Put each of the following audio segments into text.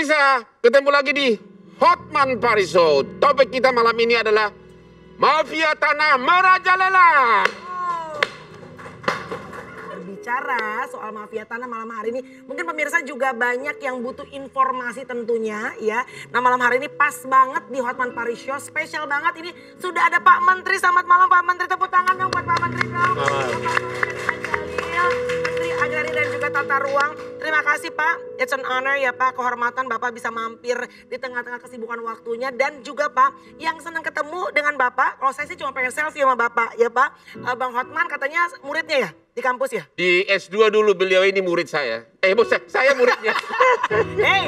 Pemirsa, ketemu lagi di Hotman Paris Show. Topik kita malam ini adalah mafia tanah merajalela. Berbicara soal mafia tanah malam hari ini, mungkin pemirsa juga banyak yang butuh informasi tentunya ya. Nah malam hari ini pas banget di Hotman Paris Show, spesial banget ini sudah ada Pak Menteri. Selamat malam Pak Menteri, tepuk tangan dong buat Pak Menteri dong. Menteri Agraria dan juga Tata Ruang. Terima kasih Pak, it's an honor ya Pak, kehormatan Bapak bisa mampir di tengah-tengah kesibukan waktunya. Dan juga Pak, yang senang ketemu dengan Bapak, kalau saya sih cuma pengen selfie sama Bapak ya Pak. Bang Hotman katanya muridnya ya di kampus ya? Di S2 dulu beliau ini murid saya. Saya muridnya. Hei,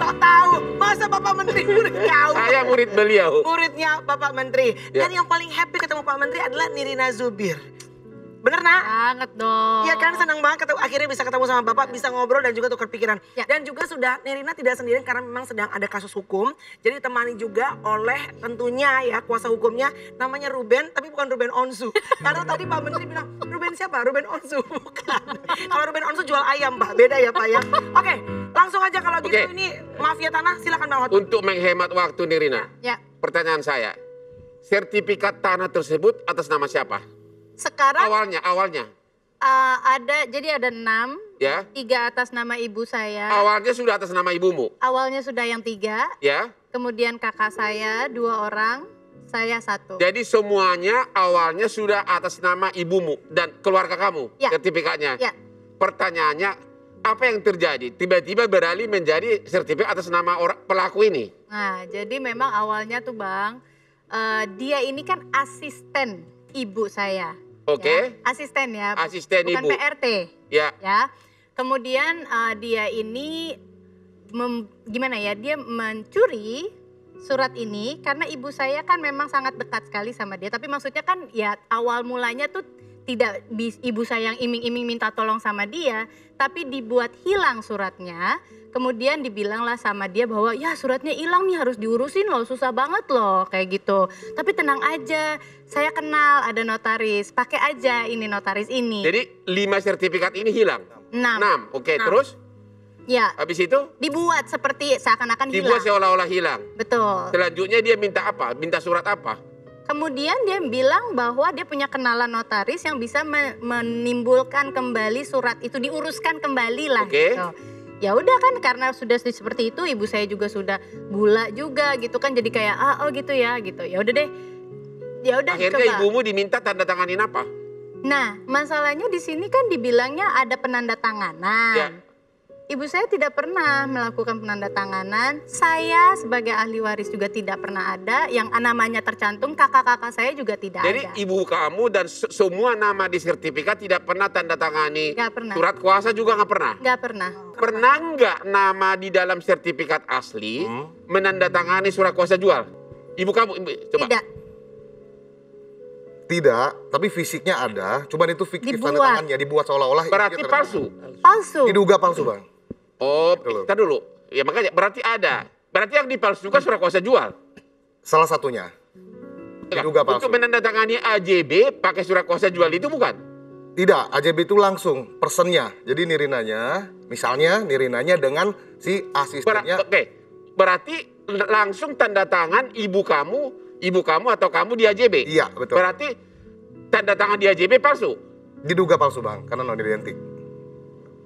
sok tahu. Masa Bapak Menteri murid kau? Saya murid beliau. Muridnya Bapak Menteri. Ya. Dan yang paling happy ketemu Pak Menteri adalah Nirina Zubir. Bener nak? Banget dong. Iya kan, senang banget akhirnya bisa ketemu sama Bapak, bisa ngobrol dan juga tukar pikiran. Ya. Dan juga sudah Nirina tidak sendirian karena memang sedang ada kasus hukum. Jadi ditemani juga oleh tentunya ya kuasa hukumnya namanya Ruben, tapi bukan Ruben Onsu. Karena tadi Pak Menteri bilang, Ruben siapa? Ruben Onsu, bukan. Kalau Ruben Onsu jual ayam Pak, beda ya Pak ya. Oke, langsung aja kalau gitu ini mafia tanah, silakan Bang Hotman. Untuk menghemat waktu Nirina, Ya. pertanyaan saya, sertifikat tanah tersebut atas nama siapa? Sekarang Awalnya, jadi ada 6, ya. 3 atas nama ibu saya. Awalnya sudah atas nama ibumu, Awalnya sudah yang 3, ya. kemudian kakak saya 2 orang, saya 1. Jadi semuanya awalnya sudah atas nama ibumu dan keluarga kamu, Ya. sertifikatnya. Ya. Pertanyaannya, apa yang terjadi? Tiba-tiba beralih menjadi sertifikat atas nama pelaku ini. Nah, jadi memang awalnya tuh Bang, dia ini kan asisten ibu saya. Oke. Ya, asisten ya, Asisten bukan ibu. PRT. Ya. Ya. Kemudian dia ini dia mencuri surat ini karena ibu saya kan memang sangat dekat sekali sama dia. Tapi maksudnya kan ya awal mulanya tuh tidak ibu saya yang iming-iming minta tolong sama dia, tapi dibuat hilang suratnya. Kemudian dibilanglah sama dia bahwa ya suratnya hilang nih, harus diurusin loh, susah banget loh kayak gitu. Tapi tenang aja, saya kenal ada notaris, pakai aja ini notaris ini. Jadi 5 sertifikat ini hilang? 6. Oke, 6. terus? Ya, Habis itu? dibuat seperti seakan-akan hilang. Dibuat seolah-olah hilang. Betul. Selanjutnya dia minta apa? Minta surat apa? Kemudian dia bilang bahwa dia punya kenalan notaris yang bisa menimbulkan kembali surat itu, diuruskan kembali lah Oke. gitu. Ya udah kan, karena sudah seperti itu, ibu saya juga sudah gula juga gitu kan, jadi kayak oh gitu ya gitu. Ya udah deh. Ya udah Akhirnya coba. ibumu diminta tanda tanganin apa? Nah, masalahnya di sini kan dibilangnya ada penandatanganan. Ya. Ibu saya tidak pernah melakukan penandatanganan. Saya sebagai ahli waris juga tidak pernah ada. Yang namanya tercantum, kakak-kakak saya juga tidak Jadi ada. ibu kamu dan semua nama di sertifikat tidak pernah tanda tangani. Nggak pernah. Surat kuasa juga nggak pernah. Nggak pernah. Pernah nggak nama di dalam sertifikat asli menandatangani surat kuasa jual? Ibu kamu, coba. Tidak. Tidak, tapi fisiknya ada. Cuman itu fiktif Dibuat. tanda tangannya dibuat seolah-olah. Berarti itu palsu. Palsu. Diduga palsu Bang. Oh, Gitu loh. kita dulu. Ya makanya berarti ada. Berarti yang dipalsukan surat kuasa jual. Salah satunya. Diduga palsu. Untuk menandatangani AJB pakai surat kuasa jual itu bukan? Tidak, AJB itu langsung personnya. Jadi Nirinanya, misalnya Nirinanya dengan si asistennya. Oke. Berarti langsung tanda tangan ibu kamu atau kamu di AJB. Iya, betul. Berarti tanda tangan di AJB palsu. Diduga palsu Bang, karena non identik.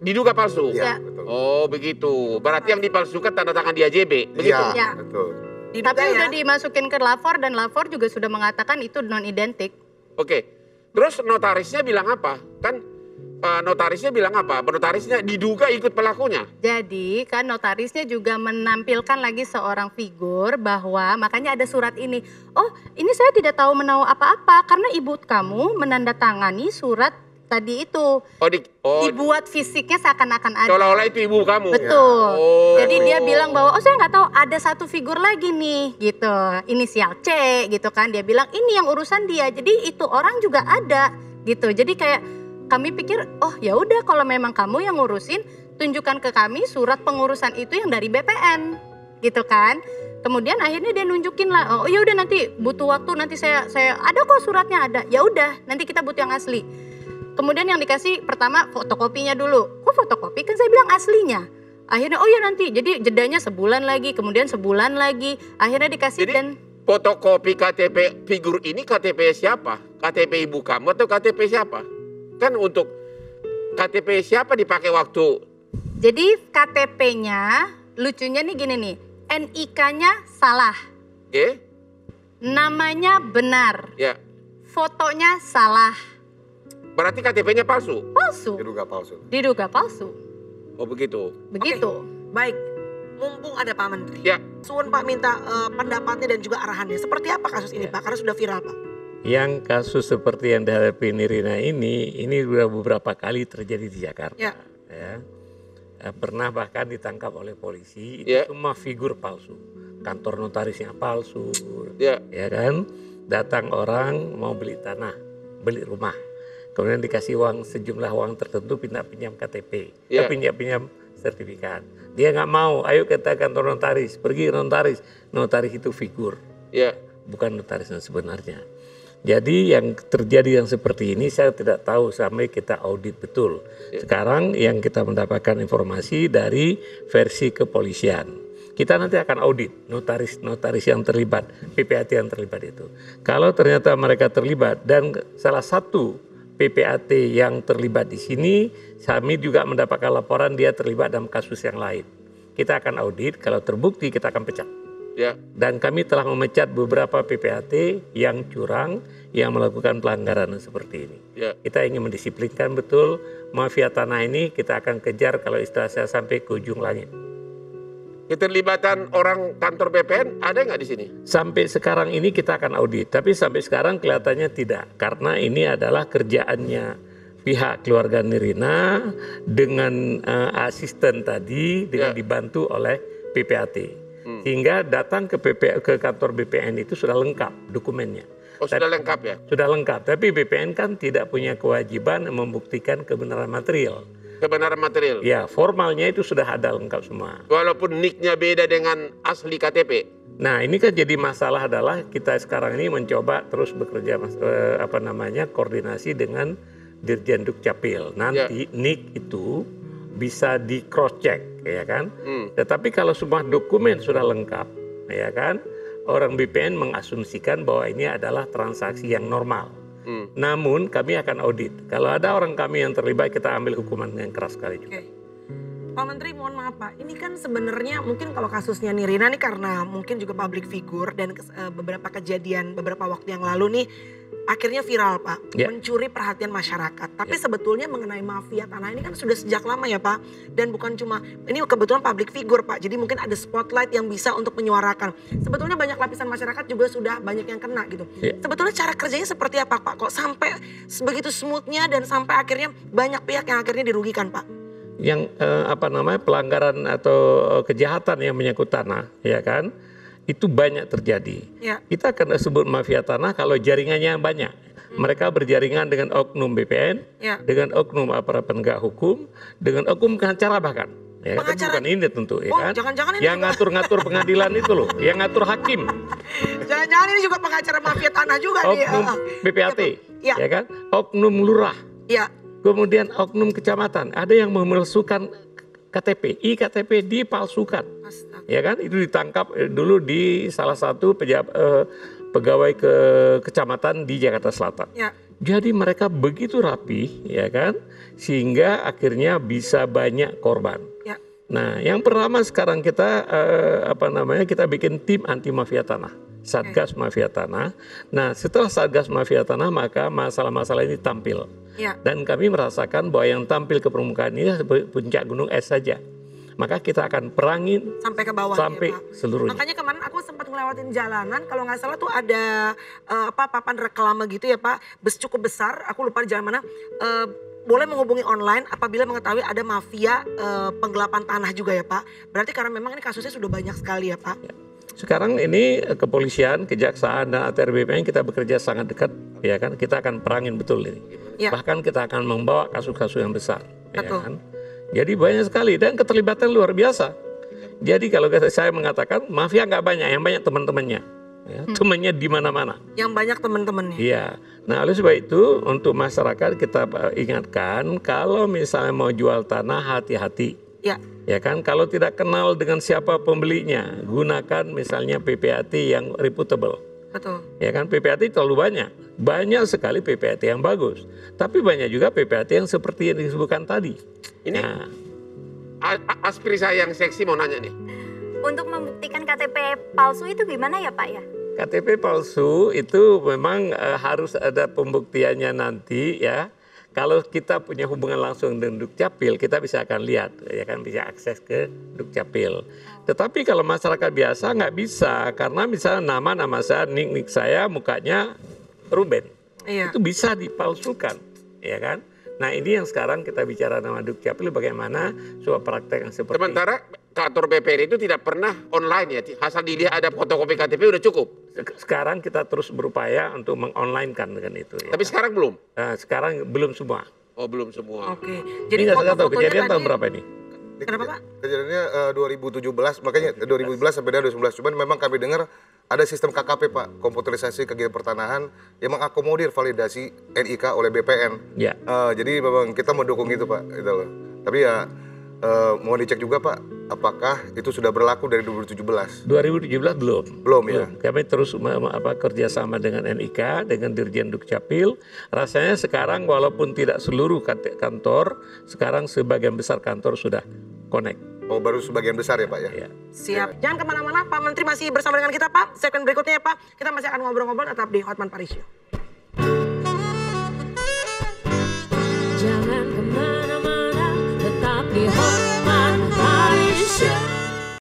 Diduga palsu. Ya. Iya, betul. Oh, begitu. Berarti yang dipalsukan tanda tangan di AJB, begitu? Iya, Ya. betul. Diduga Tapi ya. udah dimasukin ke lapor dan lapor juga sudah mengatakan itu non identik. Oke. Terus notarisnya bilang apa? Kan notarisnya bilang apa? Notarisnya diduga ikut pelakunya. Jadi kan notarisnya juga menampilkan lagi seorang figur bahwa makanya ada surat ini. Oh, ini saya tidak tahu menahu apa-apa karena ibu kamu menandatangani surat tadi itu. Dibuat fisiknya seakan-akan ada. Seolah-olah itu ibu kamu. Betul. Oh. Jadi dia bilang bahwa saya nggak tahu ada satu figur lagi nih gitu, inisial C gitu kan. Dia bilang ini yang urusan dia. Jadi itu orang juga ada gitu. Jadi kayak kami pikir oh ya udah kalau memang kamu yang ngurusin, tunjukkan ke kami surat pengurusan itu yang dari BPN gitu kan. Kemudian akhirnya dia nunjukin lah, oh ya udah nanti butuh waktu, nanti saya ada kok suratnya ada. Ya udah, nanti kita butuh yang asli. Kemudian yang dikasih pertama fotokopinya dulu. Kok fotokopi? Kan saya bilang aslinya. Akhirnya oh ya nanti, jadi jedanya sebulan lagi, kemudian sebulan lagi, akhirnya dikasih Jadi dan fotokopi KTP figur ini KTP siapa? KTP ibu kamu atau KTP siapa? Kan untuk KTP siapa dipakai waktu? jadi KTP-nya lucunya nih gini nih, NIK-nya salah, Oke? namanya benar, Ya. fotonya salah, Berarti KTP-nya palsu. palsu, Diduga palsu. diduga palsu, Oh begitu. begitu. Baik, mumpung ada Pak Menteri. Ya. Suwun Pak minta pendapatnya dan juga arahannya. Seperti apa kasus ini Pak? Karena sudah viral Pak. Yang kasus seperti yang dihadapi Nirina ini sudah beberapa kali terjadi di Jakarta. Ya. Ya. Pernah bahkan ditangkap oleh polisi, itu Ya. semua figur palsu. Kantor notarisnya palsu, Ya. ya kan? Datang orang mau beli tanah, beli rumah. Kemudian dikasih uang sejumlah uang tertentu, pinjam KTP, Ya. pinjam sertifikat. Dia nggak mau, ayo kita kantor notaris, pergi notaris. Notaris itu figur, Ya. bukan notaris yang sebenarnya. Jadi yang terjadi yang seperti ini saya tidak tahu sampai kita audit betul. Sekarang yang kita mendapatkan informasi dari versi kepolisian. Kita nanti akan audit notaris yang terlibat, PPAT yang terlibat itu. Kalau ternyata mereka terlibat dan salah satu PPAT yang terlibat di sini, kami juga mendapatkan laporan dia terlibat dalam kasus yang lain. Kita akan audit, kalau terbukti kita akan pecat. Ya. Dan kami telah memecat beberapa PPAT yang curang, yang melakukan pelanggaran seperti ini. Ya. Kita ingin mendisiplinkan betul mafia tanah ini, kita akan kejar kalau istilah saya sampai ke ujung langit. Keterlibatan orang kantor BPN ada nggak di sini? Sampai sekarang ini kita akan audit, tapi sampai sekarang kelihatannya tidak. Karena ini adalah kerjaannya pihak keluarga Nirina dengan asisten tadi, dengan dibantu oleh PPAT. Sehingga datang ke kantor BPN itu sudah lengkap dokumennya. Oh sudah lengkap ya? Sudah lengkap, tapi BPN kan tidak punya kewajiban membuktikan kebenaran material. Kebenaran material? Ya, formalnya itu sudah ada lengkap semua. Walaupun nicknya beda dengan asli KTP? Nah ini kan jadi masalah adalah kita sekarang ini mencoba terus bekerja koordinasi dengan Dirjen Dukcapil. Nanti NIK itu bisa di cross check, ya kan? Tetapi kalau semua dokumen sudah lengkap, ya kan? Orang BPN mengasumsikan bahwa ini adalah transaksi yang normal. Namun kami akan audit. Kalau ada orang kami yang terlibat, kita ambil hukuman yang keras sekali juga. Oke. Pak Menteri mohon maaf Pak, ini kan sebenarnya mungkin kalau kasusnya Nirina nih karena mungkin juga public figure dan beberapa kejadian beberapa waktu yang lalu nih akhirnya viral Pak, mencuri perhatian masyarakat. Tapi sebetulnya mengenai mafia tanah ini kan sudah sejak lama ya Pak. Dan bukan cuma, ini kebetulan public figure Pak, jadi mungkin ada spotlight yang bisa untuk menyuarakan. Sebetulnya banyak lapisan masyarakat juga sudah banyak yang kena gitu. Sebetulnya cara kerjanya seperti apa Pak? Kok sampai begitu smoothnya dan sampai akhirnya banyak pihak yang akhirnya dirugikan Pak? Yang pelanggaran atau kejahatan yang menyangkut tanah, ya kan, itu banyak terjadi. Kita akan sebut mafia tanah kalau jaringannya banyak. Mereka berjaringan dengan oknum BPN, dengan oknum aparat penegak hukum, dengan oknum pengacara bahkan. Ya, kan? Bukan ini tentu, ya kan? Jangan-jangan ini yang ngatur-ngatur pengadilan itu loh, yang ngatur hakim. Jangan-jangan ini juga pengacara mafia tanah juga nih. Oknum BPAT, ya kan? Oknum lurah. Kemudian oknum kecamatan, ada yang memalsukan KTP, iktp dipalsukan, ya kan? Itu ditangkap dulu di salah satu pegawai kecamatan di Jakarta Selatan. Jadi mereka begitu rapi, ya kan? Sehingga akhirnya bisa banyak korban. Nah, yang pertama sekarang kita kita bikin tim anti mafia tanah, Satgas Mafia Tanah. Nah, setelah Satgas Mafia Tanah maka masalah-masalah ini tampil. Dan kami merasakan bahwa yang tampil ke permukaan ini puncak gunung es saja. Maka kita akan perangin sampai ke bawah sampai ya, Pak. Seluruhnya. Makanya kemarin aku sempat ngelewatin jalanan, kalau nggak salah tuh ada papan reklame gitu ya Pak, cukup besar, aku lupa di jalan mana. Boleh menghubungi online apabila mengetahui ada mafia penggelapan tanah juga ya Pak. Berarti karena memang ini kasusnya sudah banyak sekali ya Pak. Sekarang ini kepolisian, kejaksaan dan ATR BPN kita bekerja sangat dekat, ya kan? Kita akan perangin betul ini. Bahkan kita akan membawa kasus-kasus yang besar, ya kan? Jadi banyak sekali dan keterlibatan luar biasa. Jadi kalau saya mengatakan mafia nggak banyak, yang banyak teman-temannya. Ya, temannya di mana-mana. Yang banyak teman-temannya. Iya. Nah, oleh sebab itu untuk masyarakat kita ingatkan kalau misalnya mau jual tanah hati-hati. Ya kan, kalau tidak kenal dengan siapa pembelinya, gunakan misalnya PPAT yang reputable. Betul. Ya kan, PPAT terlalu banyak. Banyak sekali PPAT yang bagus. Tapi banyak juga PPAT yang seperti yang disebutkan tadi. Ini Aspri saya yang seksi mau nanya nih. Untuk membuktikan KTP palsu itu gimana ya Pak ya? KTP palsu itu memang harus ada pembuktiannya nanti ya. Kalau kita punya hubungan langsung dengan Dukcapil, kita bisa akan lihat, ya kan, bisa akses ke Dukcapil. Tetapi kalau masyarakat biasa nggak bisa, karena misalnya nama saya, nik saya, mukanya Ruben. Itu bisa dipalsukan, ya kan? Nah ini yang sekarang kita bicara nama Dukcapil bagaimana sebuah praktek yang seperti sementara kantor BPN itu tidak pernah online ya, asal dilihat ada fotokopi KTP udah cukup. Sekarang kita terus berupaya untuk mengonlinekan dengan itu. Ya. Tapi sekarang belum? Sekarang belum semua. Oh belum semua. Oke. Jadi nggak saya tahu kejadian tahun berapa ini? Kenapa Pak? Kejadiannya 2017, makanya 2017 sampai 2019. Cuman memang kami dengar ada sistem KKP Pak, komputerisasi kegiatan pertanahan yang mengakomodir validasi NIK oleh BPN. Ya. Jadi memang kita mendukung itu Pak, gitu loh. Tapi ya mohon dicek juga Pak, apakah itu sudah berlaku dari 2017? 2017 belum. Belum ya. Kami terus kerjasama dengan NIK, dengan Dirjen Dukcapil. Rasanya sekarang walaupun tidak seluruh kantor, sekarang sebagian besar kantor sudah connect. Oh baru sebagian besar ya Pak ya? Ya. Siap. Jangan kemana-mana, Pak Menteri masih bersama dengan kita Pak. Segmen berikutnya ya Pak, kita masih akan ngobrol-ngobrol tetap di Hotman Paris Show.